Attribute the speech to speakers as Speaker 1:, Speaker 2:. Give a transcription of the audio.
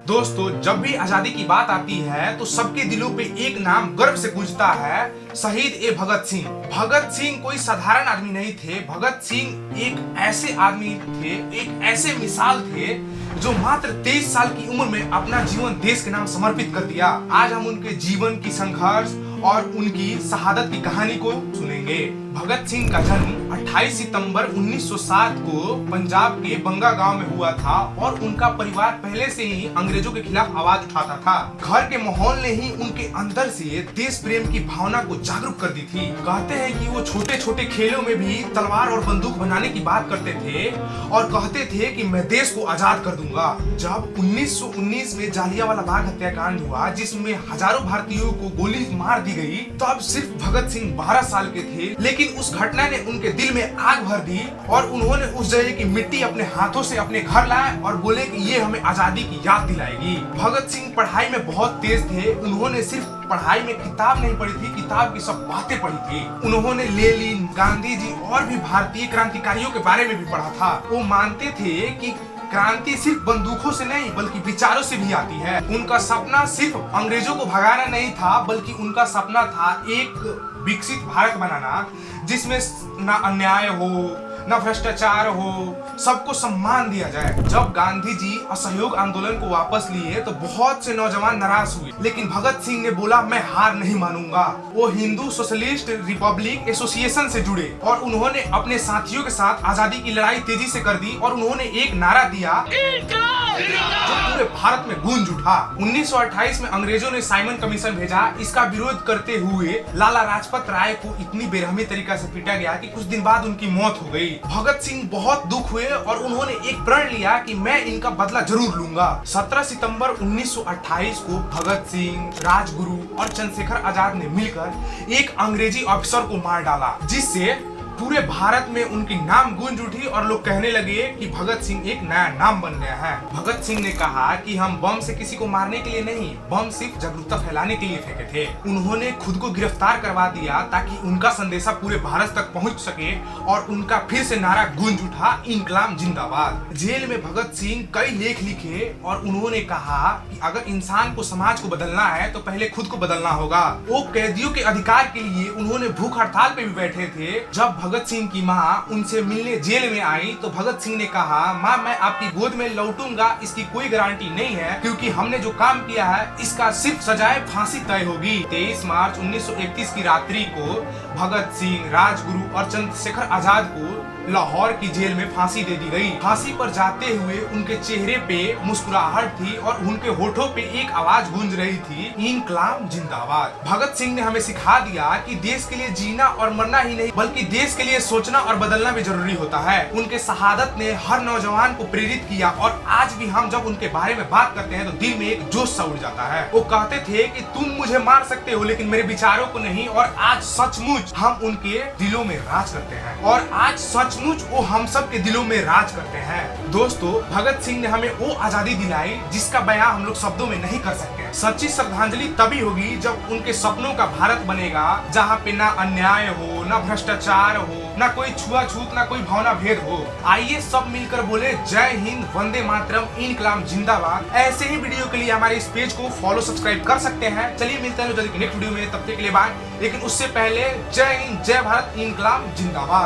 Speaker 1: दोस्तों, जब भी आजादी की बात आती है तो सबके दिलों पे एक नाम गर्व से गूंजता है, शहीद भगत सिंह। भगत सिंह कोई साधारण आदमी नहीं थे। भगत सिंह एक ऐसे आदमी थे, एक ऐसे मिसाल थे जो मात्र 23 साल की उम्र में अपना जीवन देश के नाम समर्पित कर दिया। आज हम उनके जीवन की संघर्ष और उनकी शहादत की कहानी को सुनेंगे। भगत सिंह का जन्म 28 सितंबर 1907 को पंजाब के बंगा गांव में हुआ था और उनका परिवार पहले से ही अंग्रेजों के खिलाफ आवाज उठाता था। घर के माहौल ने ही उनके अंदर से देश प्रेम की भावना को जागरूक कर दी थी। कहते हैं कि वो छोटे छोटे खेलों में भी तलवार और बंदूक बनाने की बात करते थे और कहते थे कि मैं देश को आजाद कर दूंगा। जब 1919 में जालियांवाला बाग हत्याकांड हुआ, जिसमें हजारों भारतीयों को गोली मार दी गई, तब सिर्फ भगत सिंह 12 साल के थे। लेकिन उस घटना ने उनके दिल में आग भर दी और उन्होंने उस जगह की मिट्टी अपने हाथों से अपने घर लाए और बोले कि ये हमें आजादी की याद दिलाएगी। भगत सिंह पढ़ाई में बहुत तेज थे। उन्होंने सिर्फ पढ़ाई में किताब नहीं पढ़ी थी, किताब की सब बातें पढ़ी थी। उन्होंने लेनिन, गांधी जी और भी भारतीय क्रांतिकारियों के बारे में भी पढ़ा था। वो मानते थे कि क्रांति सिर्फ बंदूकों से नहीं बल्कि विचारों से भी आती है। उनका सपना सिर्फ अंग्रेजों को भगाना नहीं था, बल्कि उनका सपना था एक विकसित भारत बनाना, जिसमें ना अन्याय हो, ना भ्रष्टाचार हो, सबको सम्मान दिया जाए। जब गांधी जी असहयोग आंदोलन को वापस लिए तो बहुत से नौजवान नाराज हुए, लेकिन भगत सिंह ने बोला मैं हार नहीं मानूंगा। वो हिंदू सोशलिस्ट रिपब्लिक एसोसिएशन से जुड़े और उन्होंने अपने साथियों के साथ आजादी की लड़ाई तेजी से कर दी और उन्होंने एक नारा दिया जो पूरे भारत में गूंज उठा। 1928 में अंग्रेजों ने साइमन कमीशन भेजा। इसका विरोध करते हुए लाला लाजपत राय को इतनी बेरहमी तरीका से पीटा गया कि कुछ दिन बाद उनकी मौत हो गई। भगत सिंह बहुत दुख हुए और उन्होंने एक प्रण लिया कि मैं इनका बदला जरूर लूंगा। 17 सितंबर 1928 को भगत सिंह, राजगुरु और चंद्रशेखर आजाद ने मिलकर एक अंग्रेजी ऑफिसर को मार डाला, जिससे पूरे भारत में उनकी नाम गूंज उठी और लोग कहने लगे कि भगत सिंह एक नया नाम बन गया है। भगत सिंह ने कहा कि हम बम से किसी को मारने के लिए नहीं, बम सिर्फ जागरूकता फैलाने के लिए फेंके थे। उन्होंने खुद को गिरफ्तार करवा दिया ताकि उनका संदेशा पूरे भारत तक पहुंच सके और उनका फिर से नारा गूंज उठा, इंकलाब जिंदाबाद। जेल में भगत सिंह कई लेख लिखे और उन्होंने कहा कि अगर इंसान को, समाज को बदलना है तो पहले खुद को बदलना होगा। वो कैदियों के अधिकार के लिए उन्होंने भूख हड़ताल पे भी बैठे थे। जब भगत सिंह की माँ उनसे मिलने जेल में आई तो भगत सिंह ने कहा, माँ मैं आपकी गोद में लौटूंगा, इसकी कोई गारंटी नहीं है, क्योंकि हमने जो काम किया है इसका सिर्फ सजाए फांसी तय होगी। 23 मार्च 1931 की रात्रि को भगत सिंह, राजगुरु और चंद्रशेखर आजाद को लाहौर की जेल में फांसी दे दी गई। फांसी पर जाते हुए उनके चेहरे पे मुस्कुराहट थी और उनके होठों पे एक आवाज गूंज रही थी, इंकलाब जिंदाबाद। भगत सिंह ने हमें सिखा दिया कि देश के लिए जीना और मरना ही नहीं बल्कि देश के लिए सोचना और बदलना भी जरूरी होता है। उनके शहादत ने हर नौजवान को प्रेरित किया और आज भी हम जब उनके बारे में बात करते हैं तो दिल में एक जोश सा उड़ जाता है। वो कहते थे कि तुम मुझे मार सकते हो लेकिन मेरे विचारों को नहीं, और आज सचमुच हम उनके दिलों में राज करते हैं और आज सचमुच वो हम सब के दिलों में राज करते हैं। दोस्तों, भगत सिंह ने हमें वो आजादी दिलाई जिसका बयां हम लोग शब्दों में नहीं कर सकते। सच्ची श्रद्धांजलि तभी होगी जब उनके सपनों का भारत बनेगा, जहाँ पे ना अन्याय हो, ना भ्रष्टाचार हो, ना कोई छुआछूत, ना कोई भावना भेद हो। आइए सब मिलकर बोले जय हिंद, वंदे मातरम, इंकलाब जिंदाबाद। ऐसे ही वीडियो के लिए हमारे इस पेज को फॉलो, सब्सक्राइब कर सकते हैं। चलिए मिलते हैं जल्दी नेक्स्ट वीडियो में, तब तक के लिए बाय। लेकिन उससे पहले जय हिंद, जय भारत, इंकलाब जिंदाबाद।